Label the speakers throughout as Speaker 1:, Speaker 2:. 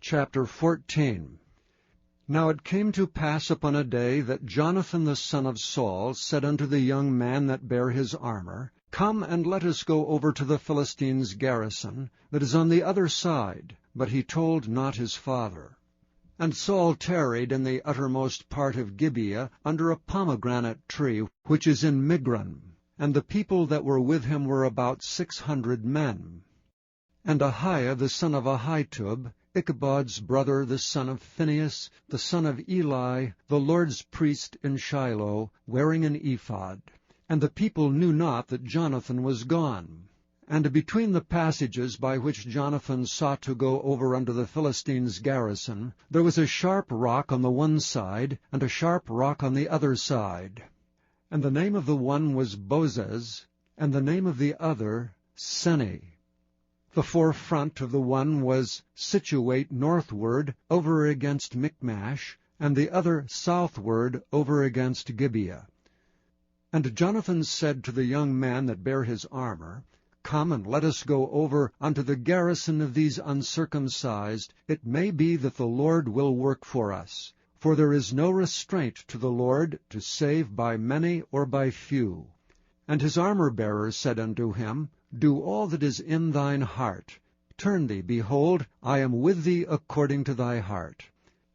Speaker 1: Chapter 14. Now it came to pass upon a day that Jonathan the son of Saul said unto the young man that bare his armor, Come, and let us go over to the Philistines' garrison, that is on the other side. But he told not his father. And Saul tarried in the uttermost part of Gibeah under a pomegranate tree, which is in Migron. And the people that were with him were about 600 men. And Ahiah the son of Ahitub, Ichabod's brother, the son of Phinehas, the son of Eli, the Lord's priest in Shiloh, wearing an ephod. And the people knew not that Jonathan was gone. And between the passages by which Jonathan sought to go over unto the Philistines' garrison, there was a sharp rock on the one side, and a sharp rock on the other side. And the name of the one was Bozez, and the name of the other Seni. The forefront of the one was situate northward over against Michmash, and the other southward over against Gibeah. And Jonathan said to the young man that bare his armor, Come, and let us go over unto the garrison of these uncircumcised. It may be that the Lord will work for us. For there is no restraint to the Lord to save by many or by few. And his armor-bearer said unto him, Do all that is in thine heart. Turn thee, behold, I am with thee according to thy heart.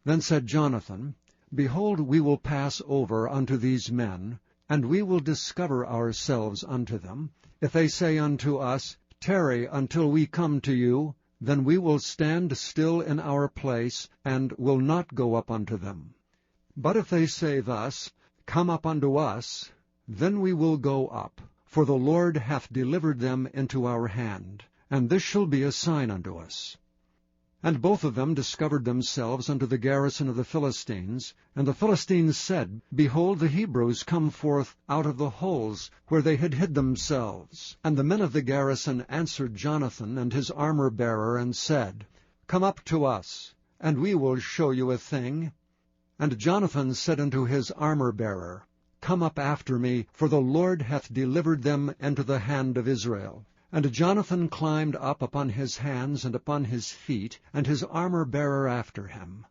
Speaker 1: Then said Jonathan, Behold, we will pass over unto these men, and we will discover ourselves unto them. If they say unto us, Tarry until we come to you, then we will stand still in our place, and will not go up unto them. But if they say thus, Come up unto us, then we will go up, for the Lord hath delivered them into our hand, and this shall be a sign unto us. And both of them discovered themselves unto the garrison of the Philistines, and the Philistines said, Behold, the Hebrews come forth out of the holes where they had hid themselves. And the men of the garrison answered Jonathan and his armor-bearer, and said, Come up to us, and we will show you a thing. And Jonathan said unto his armor-bearer, Come up after me, for the Lord hath delivered them into the hand of Israel. And Jonathan climbed up upon his hands and upon his feet, and his armor-bearer after him.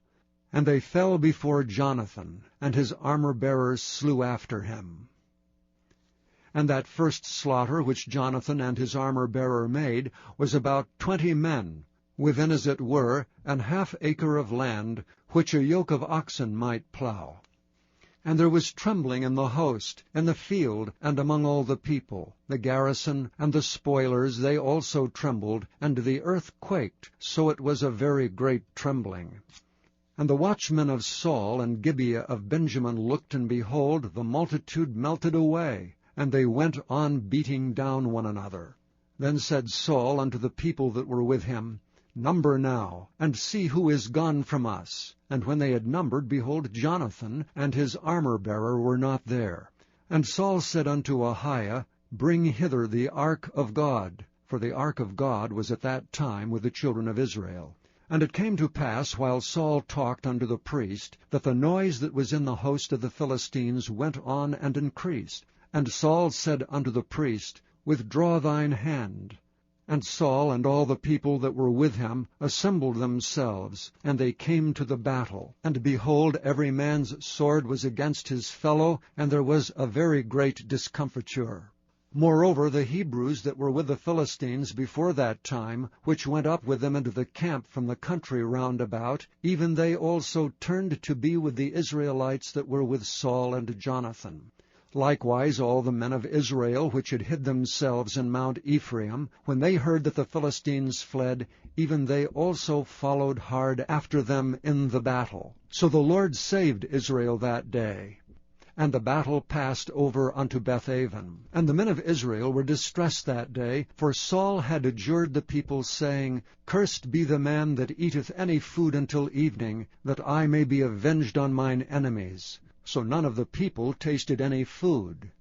Speaker 1: And they fell before Jonathan, and his armor-bearer slew after him. And that first slaughter which Jonathan and his armor-bearer made was about 20 men, within as it were an half-acre of land, which a yoke of oxen might plow. And there was trembling in the host, in the field, and among all the people. The garrison and the spoilers, they also trembled, and the earth quaked, so it was a very great trembling. And the watchmen of Saul and Gibeah of Benjamin looked, and behold, the multitude melted away, and they went on beating down one another. Then said Saul unto the people that were with him, Number now, and see who is gone from us. And when they had numbered, behold, Jonathan and his armor-bearer were not there. And Saul said unto Ahiah, Bring hither the ark of God. For the ark of God was at that time with the children of Israel. And it came to pass, while Saul talked unto the priest, that the noise that was in the host of the Philistines went on and increased. And Saul said unto the priest, Withdraw thine hand. And Saul and all the people that were with him assembled themselves, and they came to the battle. And behold, every man's sword was against his fellow, and there was a very great discomfiture. Moreover, the Hebrews that were with the Philistines before that time, which went up with them into the camp from the country round about, even they also turned to be with the Israelites that were with Saul and Jonathan. Likewise all the men of Israel which had hid themselves in Mount Ephraim, when they heard that the Philistines fled, even they also followed hard after them in the battle. So the Lord saved Israel that day. And the battle passed over unto Bethaven. And the men of Israel were distressed that day, for Saul had adjured the people, saying, Cursed be the man that eateth any food until evening, that I may be avenged on mine enemies. So none of the people tasted any food.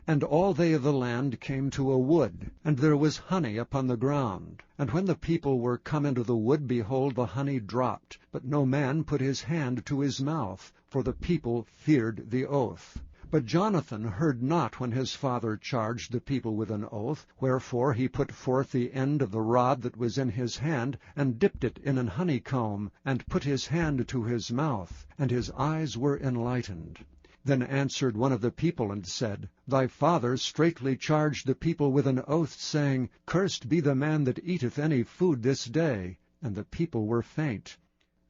Speaker 1: And all they of the land came to a wood, and there was honey upon the ground. And when the people were come into the wood, behold, the honey dropped, but no man put his hand to his mouth, for the people feared the oath. But Jonathan heard not when his father charged the people with an oath, wherefore he put forth the end of the rod that was in his hand, and dipped it in an honeycomb, and put his hand to his mouth, and his eyes were enlightened. Then answered one of the people, and said, Thy father straitly charged the people with an oath, saying, Cursed be the man that eateth any food this day. And the people were faint.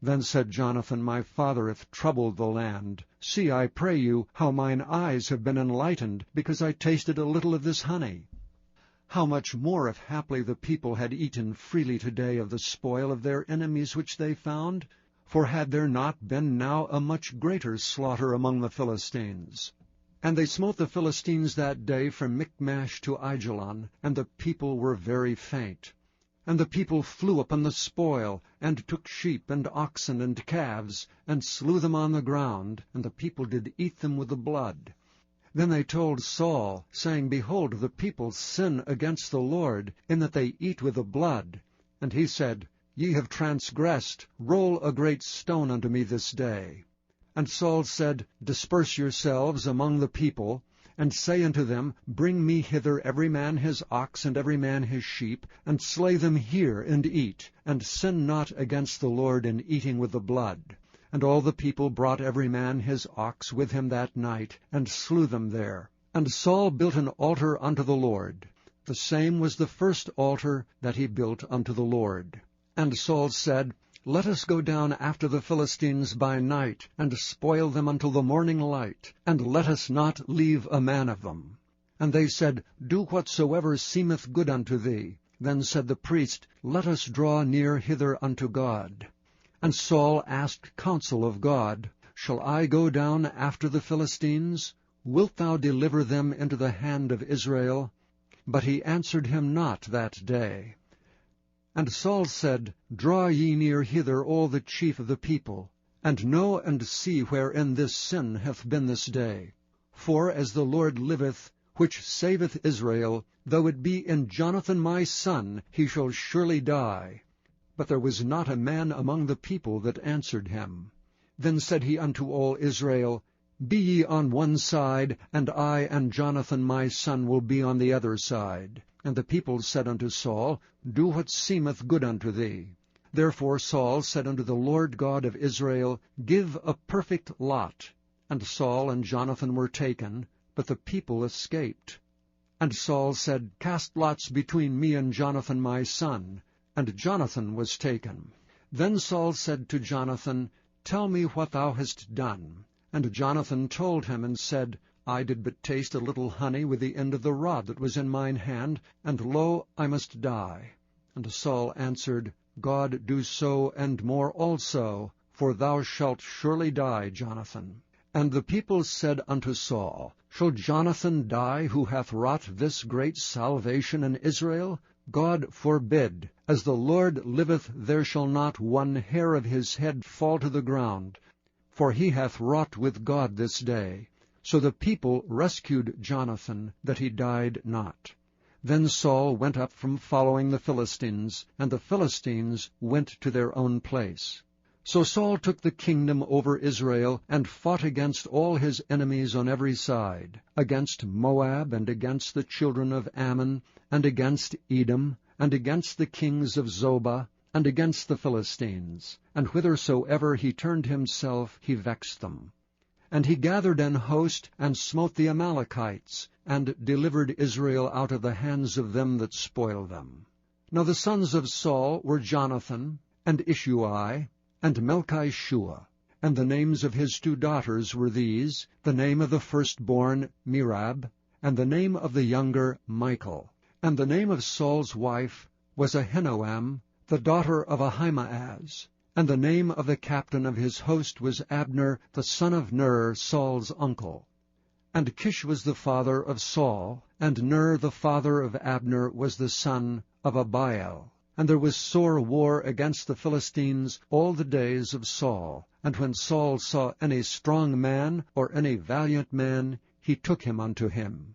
Speaker 1: Then said Jonathan, My father hath troubled the land. See, I pray you, how mine eyes have been enlightened, because I tasted a little of this honey. How much more if haply the people had eaten freely today of the spoil of their enemies which they found? For had there not been now a much greater slaughter among the Philistines? And they smote the Philistines that day from Michmash to Aijalon, and the people were very faint. And the people flew upon the spoil, and took sheep and oxen and calves, and slew them on the ground, and the people did eat them with the blood. Then they told Saul, saying, Behold, the people sin against the Lord, in that they eat with the blood. And he said, Ye have transgressed, roll a great stone unto me this day. And Saul said, Disperse yourselves among the people, and say unto them, Bring me hither every man his ox and every man his sheep, and slay them here and eat, and sin not against the Lord in eating with the blood. And all the people brought every man his ox with him that night, and slew them there. And Saul built an altar unto the Lord. The same was the first altar that he built unto the Lord. And Saul said, Let us go down after the Philistines by night, and spoil them until the morning light, and let us not leave a man of them. And they said, Do whatsoever seemeth good unto thee. Then said the priest, Let us draw near hither unto God. And Saul asked counsel of God, Shall I go down after the Philistines? Wilt thou deliver them into the hand of Israel? But he answered him not that day. And Saul said, Draw ye near hither all the chief of the people, and know and see wherein this sin hath been this day. For as the Lord liveth, which saveth Israel, though it be in Jonathan my son, he shall surely die. But there was not a man among the people that answered him. Then said he unto all Israel, Be ye on one side, and I and Jonathan my son will be on the other side. And the people said unto Saul, Do what seemeth good unto thee. Therefore Saul said unto the Lord God of Israel, Give a perfect lot. And Saul and Jonathan were taken, but the people escaped. And Saul said, Cast lots between me and Jonathan my son. And Jonathan was taken. Then Saul said to Jonathan, Tell me what thou hast done. And Jonathan told him, and said, I did but taste a little honey with the end of the rod that was in mine hand, and lo, I must die. And Saul answered, God do so and more also, for thou shalt surely die, Jonathan. And the people said unto Saul, Shall Jonathan die, who hath wrought this great salvation in Israel? God forbid. As the Lord liveth, there shall not one hair of his head fall to the ground. For he hath wrought with God this day. So the people rescued Jonathan, that he died not. Then Saul went up from following the Philistines, and the Philistines went to their own place. So Saul took the kingdom over Israel, and fought against all his enemies on every side, against Moab, and against the children of Ammon, and against Edom, and against the kings of Zobah, and against the Philistines. And whithersoever he turned himself, he vexed them. And he gathered an host, and smote the Amalekites, and delivered Israel out of the hands of them that spoiled them. Now the sons of Saul were Jonathan, and Ishuai, and Melchishua. And the names of his 2 daughters were these, the name of the firstborn Merab, and the name of the younger Michal. And the name of Saul's wife was Ahinoam, the daughter of Ahimaaz. And the name of the captain of his host was Abner, the son of Ner, Saul's uncle. And Kish was the father of Saul, and Ner the father of Abner was the son of Abiel. And there was sore war against the Philistines all the days of Saul. And when Saul saw any strong man or any valiant man, he took him unto him.